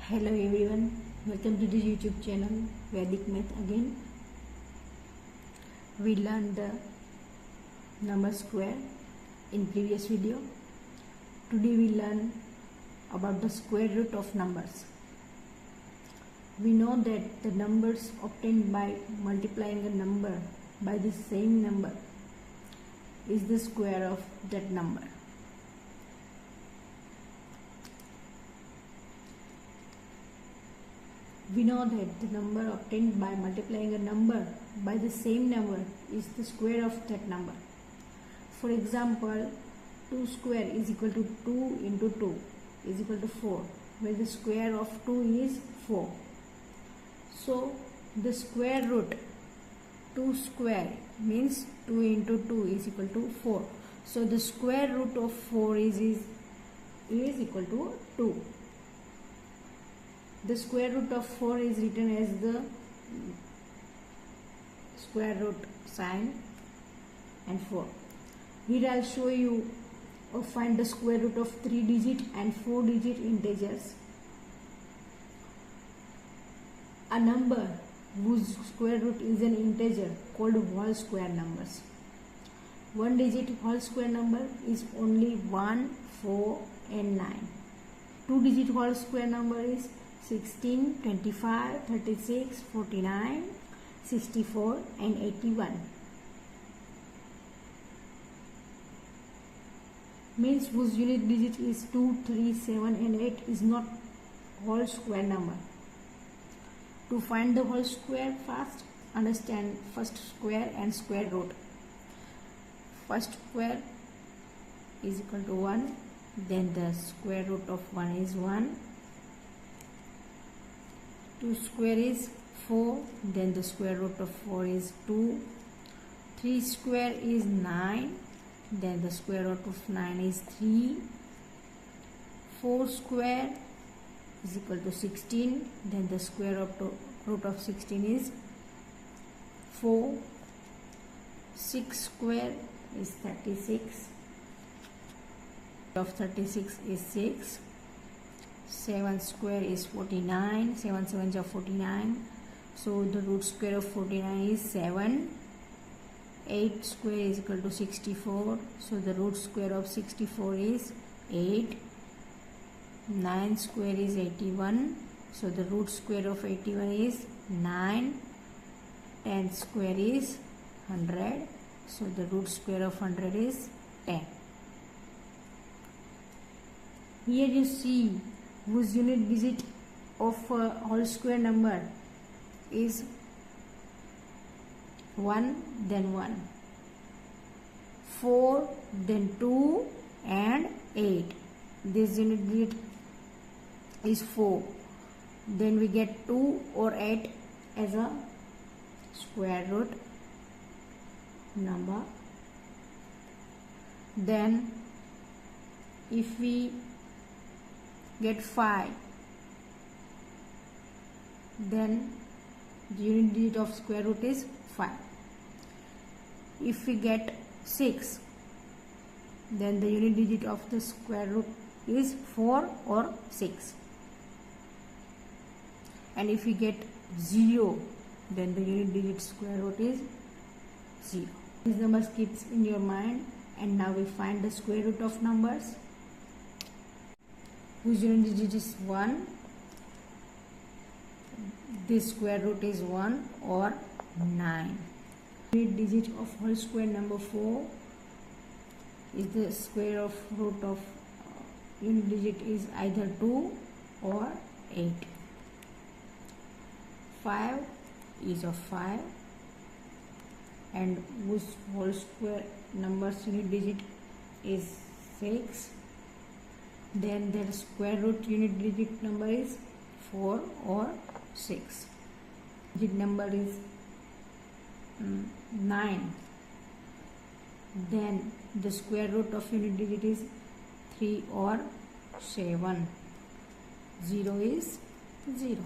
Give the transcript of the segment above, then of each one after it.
Hello everyone, welcome to the YouTube channel Vedic Math again. We learned the number square in previous video. Today we learn about the square root of numbers. We know that the numbers obtained by multiplying a number by the same number is the square of that number. We know that the number obtained by multiplying a number by the same number is the square of that number. For example, 2 square is equal to 2 into 2 is equal to 4, where the square of 2 is 4. So, the square root 2 square means 2 into 2 is equal to 4. So, the square root of 4 is equal to 2. The square root of 4 is written as the square root sign and 4. Here I will show you or find the square root of 3-digit and 4-digit integers. A number whose square root is an integer called whole square numbers. 1-digit whole square number is only 1, 4 and 9. 2-digit whole square number is 16, 25, 36, 49, 64 and 81. Means whose unit digit is 2, 3, 7 and 8 is not whole square number. To find the whole square, first understand first square and square root. First square is equal to 1, then the square root of 1 is 1. 2 square is 4, then the square root of 4 is 2. 3 square is 9, then the square root of 9 is 3. 4 square is equal to 16, then the square root of 16 is 4. 6 square is 36, of 36 is 6. 7 square is 49, 7 sevens are 49, so the root square of 49 is 7. 8 square is equal to 64, so the root square of 64 is 8. 9 square is 81, so the root square of 81 is 9. 10 square is 100, so the root square of 100 is 10. Here you see whose unit digit of a whole square number is 1, then 1, 4, then 2 and 8. This unit digit is 4. Then we get 2 or 8 as a square root number. Then if we get 5, then the unit digit of square root is 5. If we get 6, then the unit digit of the square root is 4 or 6. And if we get 0, then the unit digit square root is 0. These numbers keeps in your mind, and now we find the square root of numbers whose unit digit is 1. This square root is 1 or 9. Unit digit of whole square number 4 is the square of root of unit digit is either 2 or 8. 5 is of 5, and whose whole square number's unit digit is 6. Then their square root unit digit number is 4 or 6. Digit number is 9. Then the square root of unit digit is 3 or 7. 0 is 0.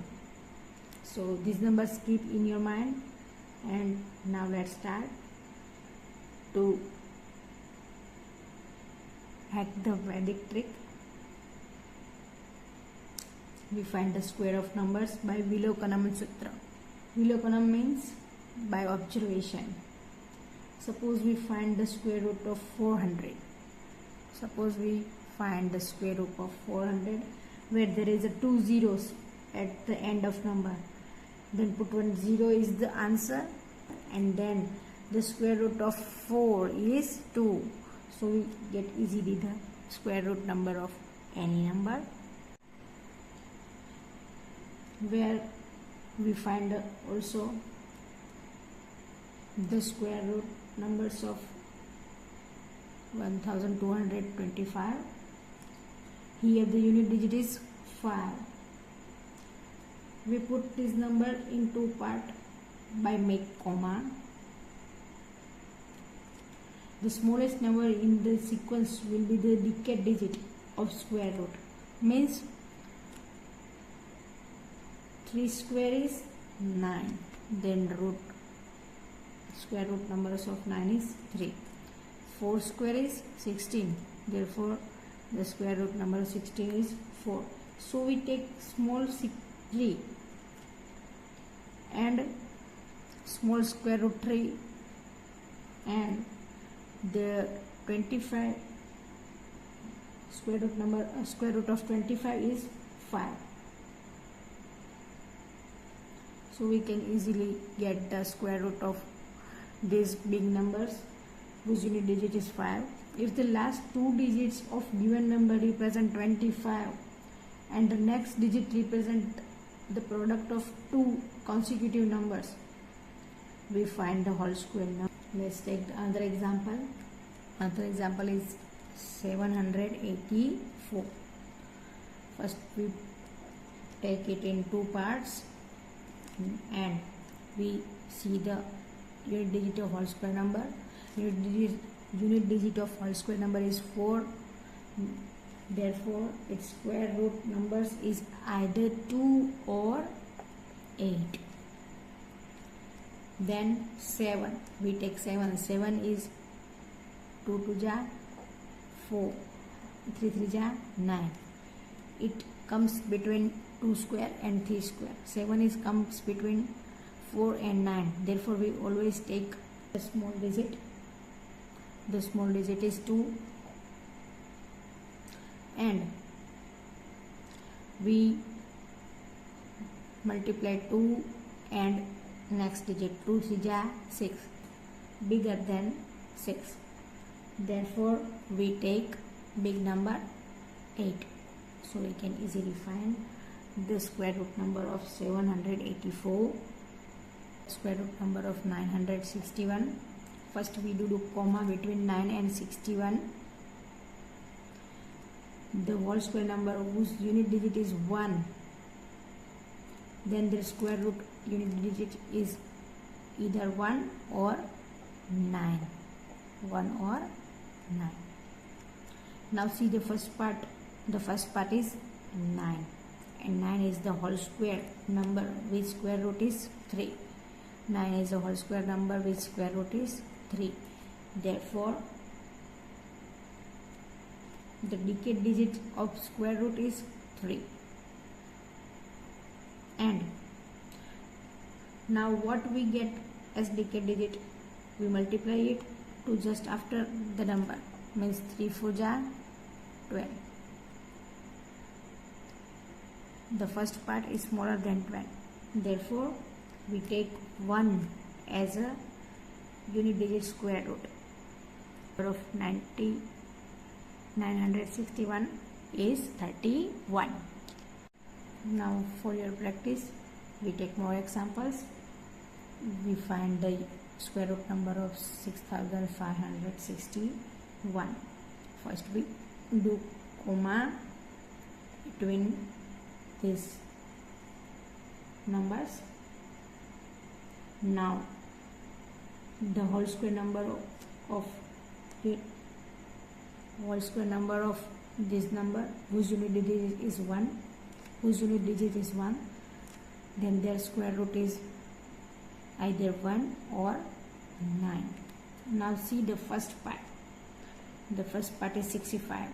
So these numbers keep in your mind, and now let's start to hack the Vedic trick. we find the square of numbers by Vilokanam Sutra. Vilokanam means by observation. Suppose we find the square root of 400. Suppose we find the square root of 400 where there is a 2 zeros at the end of number. Then put 1 0 is the answer, and then the square root of 4 is 2. So we get easily the square root number of any number. Where we find also the square root numbers of 1225. Here the unit digit is 5. We put this number in two parts by make comma. The smallest number in the sequence will be the decade digit of square root. Means 3 square is 9. Then square root numbers of 9 is 3. 4 square is 16. Therefore, the square root number of 16 is 4. So we take small 3 and small square root 3, and the 25 square root of 25 is 5. So we can easily get the square root of these big numbers whose unit digit is 5. If the last two digits of given number represent 25 and the next digit represent the product of two consecutive numbers, we find the whole square number. Let's take another example. Another example is 784. First we take it in two parts and we see the unit digit of whole square number. Unit digit of whole square number is 4. Therefore, its square root numbers is either 2 or 8. Then 7. We take 7. 7 is 2 2 ja 4. 3 3 ja 9. It comes between 2 square and 3 square. 7 comes between 4 and 9. Therefore, we always take the small digit. The small digit is 2. And we multiply 2 and next digit. 2 3 ja 6. Bigger than 6. Therefore, we take big number 8. So we can easily find the square root number of 784, square root number of 961. First we do comma between 9 and 61. The whole square number whose unit digit is 1. Then the square root unit digit is either 1 or 9. 1 or 9. Now see the first part. The first part is 9. And 9 is the whole square number which square root is 3. 9 is a whole square number which square root is 3. Therefore, the decade digit of square root is 3. And now what we get as decade digit? We multiply it to just after the number. Means 3 4 ja 12. The first part is smaller than 12. Therefore, we take 1 as a unit digit square root. Of 961 is 31. Now for your practice, we take more examples. We find the square root number of 6561. First we do comma between these numbers. Now the whole square number of this number whose unit digit is 1, then their square root is either 1 or 9. Now see the first part. The first part is 65.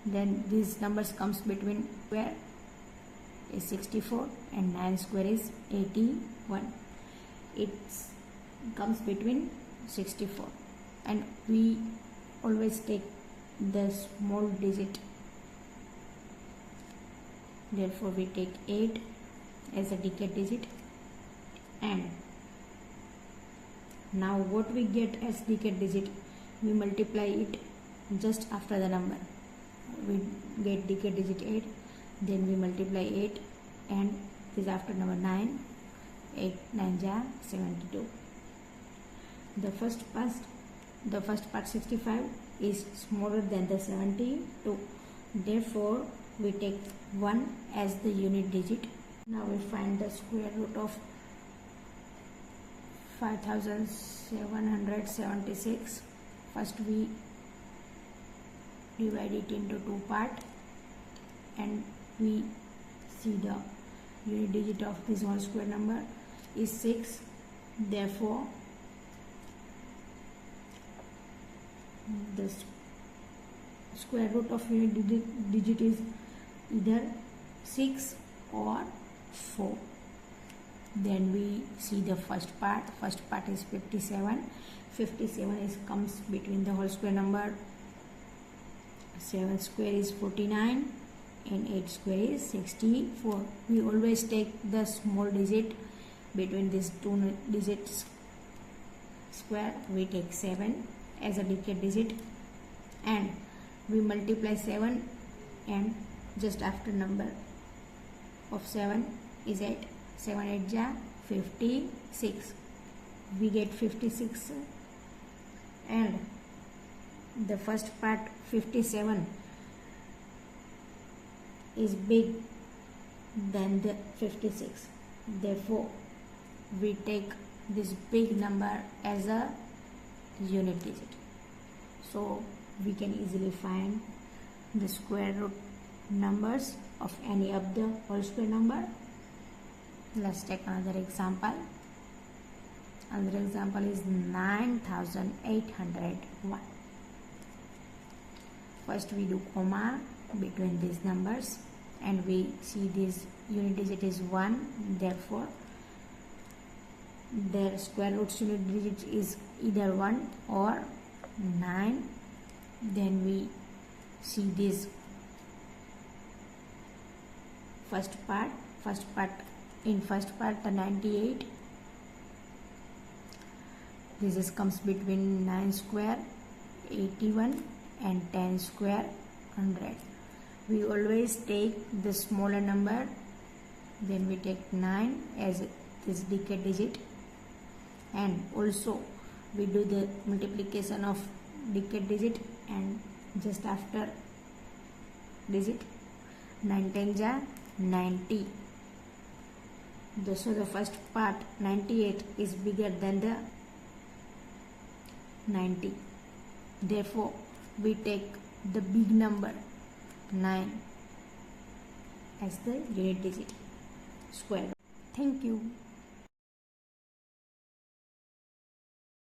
Then these numbers comes between square is 64 and 9 square is 81. It comes between 64, and we always take the small digit. Therefore, we take 8 as a decade digit. And now what we get as decade digit, we multiply it just after the number. We get decade digit 8, then we multiply 8 and this after number 9. 8 9 ja 72. The first part 65 is smaller than the 72. Therefore, we take 1 as the unit digit. Now we find the square root of 5776. First we divide it into 2 parts, and we see the unit digit of this whole square number is 6. Therefore, the square root of unit digit is either 6 or 4. Then we see the first part. First part is 57. 57 comes between the whole square number. 7 square is 49 and 8 square is 64. We always take the small digit between these two digits square. We take 7 as a decade digit, and we multiply 7, and just after number of 7 is 8. 7 8 ja 56. We get 56, and the first part 57 is big than the 56. Therefore, we take this big number as a unit digit. So we can easily find the square root numbers of any of the whole square number. Let's take another example. Another example is 9801. First we do comma between these numbers, and we see this unit digit is 1. Therefore, their square root unit digit is either 1 or 9. Then we see this first part the 98. This comes between 9 square 81 and 10 square 100. We always take the smaller number. Then we take 9 as this decade digit, and also we do the multiplication of decade digit and just after digit. 9 10 ja 90. So the first part 98 is bigger than the 90. Therefore, we take the big number 9 as the unit digit square. Thank you.